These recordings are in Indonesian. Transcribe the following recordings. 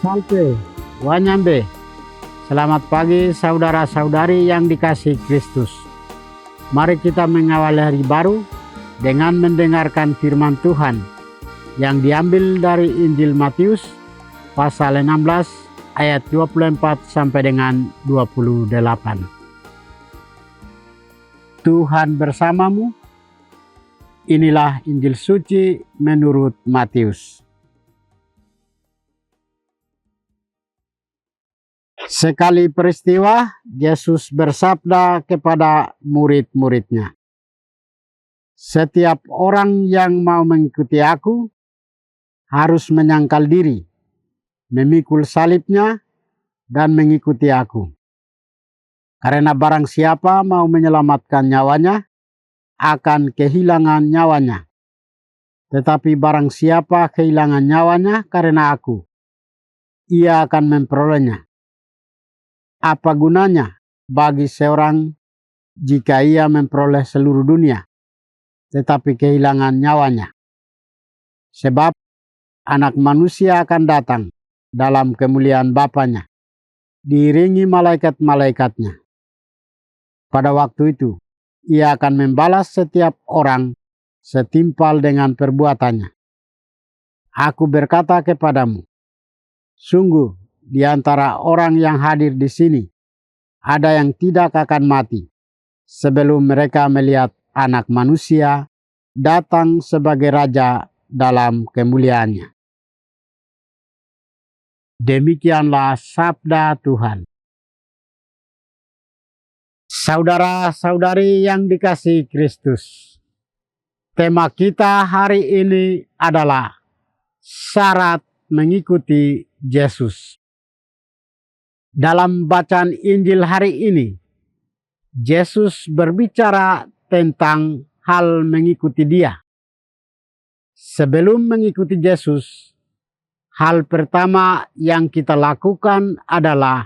Salve, Wanyambe. Selamat pagi saudara-saudari yang dikasihi Kristus. Mari kita mengawali hari baru dengan mendengarkan firman Tuhan yang diambil dari Injil Matius pasal 16 ayat 24 sampai dengan 28. Tuhan bersamamu. Inilah Injil suci menurut Matius. Sekali peristiwa, Yesus bersabda kepada murid-muridnya, "Setiap orang yang mau mengikuti aku harus menyangkal diri, memikul salibnya, dan mengikuti aku. Karena barang siapa mau menyelamatkan nyawanya, akan kehilangan nyawanya. Tetapi barang siapa kehilangan nyawanya karena aku, ia akan memperolehnya. Apa gunanya bagi seorang jika ia memperoleh seluruh dunia, tetapi kehilangan nyawanya? Sebab Anak Manusia akan datang dalam kemuliaan Bapanya, diiringi malaikat-malaikatnya. Pada waktu itu, ia akan membalas setiap orang setimpal dengan perbuatannya. Aku berkata kepadamu, sungguh di antara orang yang hadir di sini, ada yang tidak akan mati sebelum mereka melihat Anak Manusia datang sebagai Raja dalam kemuliaannya." Demikianlah sabda Tuhan. Saudara-saudari yang dikasihi Kristus, tema kita hari ini adalah syarat mengikuti Yesus. Dalam bacaan Injil hari ini, Yesus berbicara tentang hal mengikuti Dia. Sebelum mengikuti Yesus, hal pertama yang kita lakukan adalah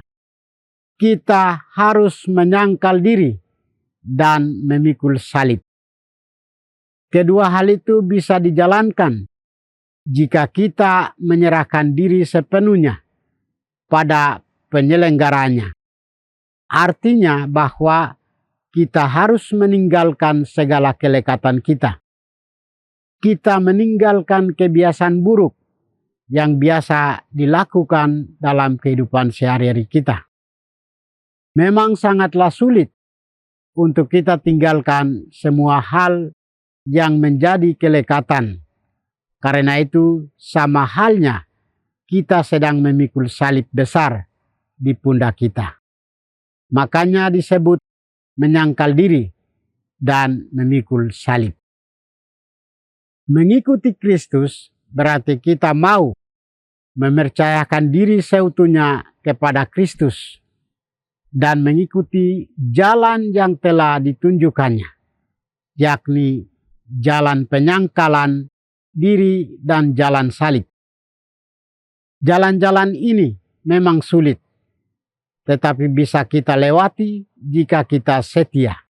kita harus menyangkal diri dan memikul salib. Kedua hal itu bisa dijalankan jika kita menyerahkan diri sepenuhnya pada penyelenggaranya. Artinya bahwa kita harus meninggalkan segala kelekatan kita. Kita meninggalkan kebiasaan buruk yang biasa dilakukan dalam kehidupan sehari-hari kita. Memang sangatlah sulit untuk kita tinggalkan semua hal yang menjadi kelekatan. Karena itu sama halnya kita sedang memikul salib besar di pundak kita. Makanya disebut menyangkal diri dan memikul salib. Mengikuti Kristus berarti kita mau mempercayakan diri seutuhnya kepada Kristus dan mengikuti jalan yang telah ditunjukkannya, yakni jalan penyangkalan diri dan jalan salib. Jalan-jalan ini memang sulit, tetapi bisa kita lewati jika kita setia.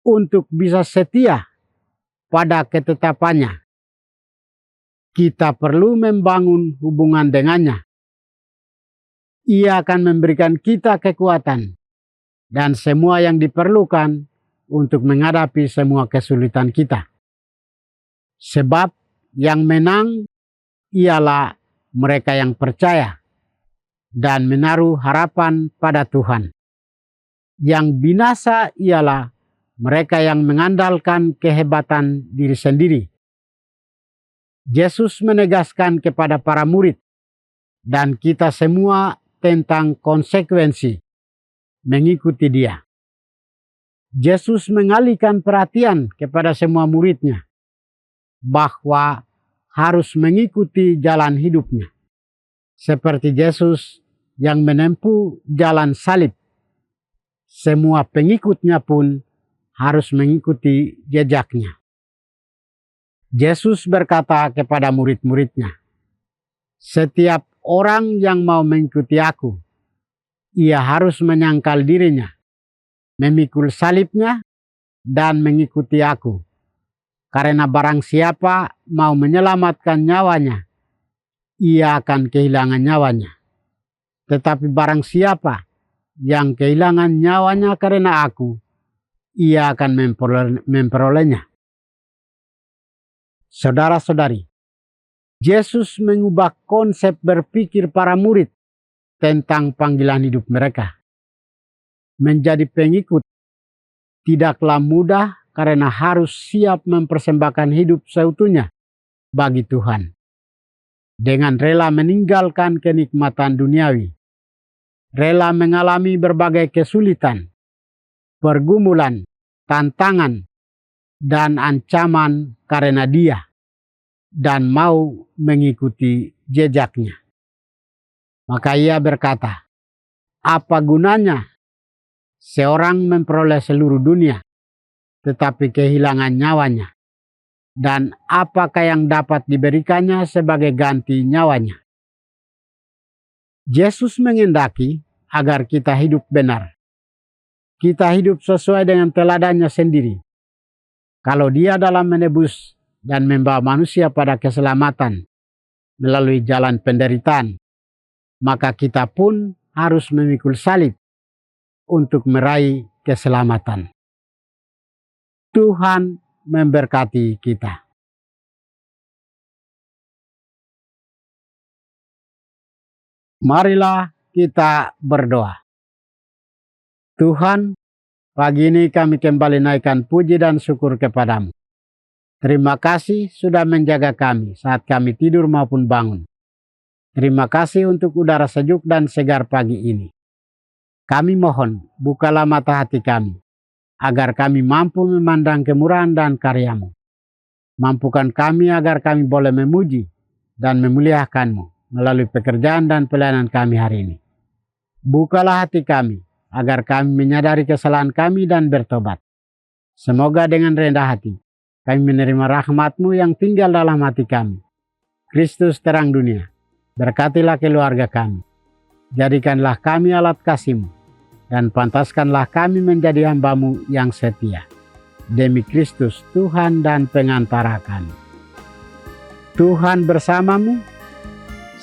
Untuk bisa setia pada ketetapannya, kita perlu membangun hubungan dengannya. Ia akan memberikan kita kekuatan dan semua yang diperlukan untuk menghadapi semua kesulitan kita. Sebab yang menang ialah mereka yang percaya dan menaruh harapan pada Tuhan. Yang binasa ialah mereka yang mengandalkan kehebatan diri sendiri. Yesus menegaskan kepada para murid dan kita semua tentang konsekuensi mengikuti Dia. Yesus mengalihkan perhatian kepada semua muridnya bahwa harus mengikuti jalan hidupnya. Seperti Yesus yang menempuh jalan salib, semua pengikutnya pun harus mengikuti jejaknya. Yesus berkata kepada murid-muridnya, "Setiap orang yang mau mengikuti aku, ia harus menyangkal dirinya, memikul salibnya, dan mengikuti aku. Karena barang siapa mau menyelamatkan nyawanya, ia akan kehilangan nyawanya. Tetapi barang siapa yang kehilangan nyawanya karena aku, ia akan memperolehnya. Saudara-saudari, Yesus mengubah konsep berpikir para murid tentang panggilan hidup mereka. Menjadi pengikut tidaklah mudah karena harus siap mempersembahkan hidup seutuhnya bagi Tuhan. Dengan rela meninggalkan kenikmatan duniawi, rela mengalami berbagai kesulitan, pergumulan, tantangan, dan ancaman karena Dia, dan mau mengikuti jejaknya. Maka ia berkata, apa gunanya seorang memperoleh seluruh dunia, tetapi kehilangan nyawanya? Dan apakah yang dapat diberikannya sebagai ganti nyawanya? Yesus menghendaki agar kita hidup benar. Kita hidup sesuai dengan teladannya sendiri. Kalau Dia dalam menebus dan membawa manusia pada keselamatan melalui jalan penderitaan, maka kita pun harus memikul salib untuk meraih keselamatan. Tuhan memberkati kita. Marilah kita berdoa. Tuhan, pagi ini kami kembali naikkan puji dan syukur kepadamu. Terima kasih sudah menjaga kami saat kami tidur maupun bangun. Terima kasih untuk udara sejuk dan segar pagi ini. Kami mohon, bukalah mata hati kami, agar kami mampu memandang kemurahan dan karya-Mu. Mampukan kami agar kami boleh memuji dan memuliakan-Mu melalui pekerjaan dan pelayanan kami hari ini. Bukalah hati kami, agar kami menyadari kesalahan kami dan bertobat. Semoga dengan rendah hati, kami menerima rahmat-Mu yang tinggal dalam hati kami. Kristus terang dunia, berkatilah keluarga kami. Jadikanlah kami alat kasih-Mu, dan pantaskanlah kami menjadi hamba-Mu yang setia. Demi Kristus Tuhan dan pengantara kami. Tuhan bersamamu.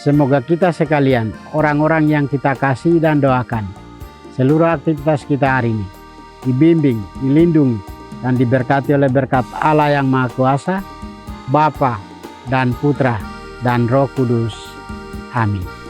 Semoga kita sekalian, orang-orang yang kita kasih dan doakan, seluruh aktivitas kita hari ini dibimbing, dilindungi, dan diberkati oleh berkat Allah yang Maha Kuasa, Bapa dan Putra dan Roh Kudus. Amin.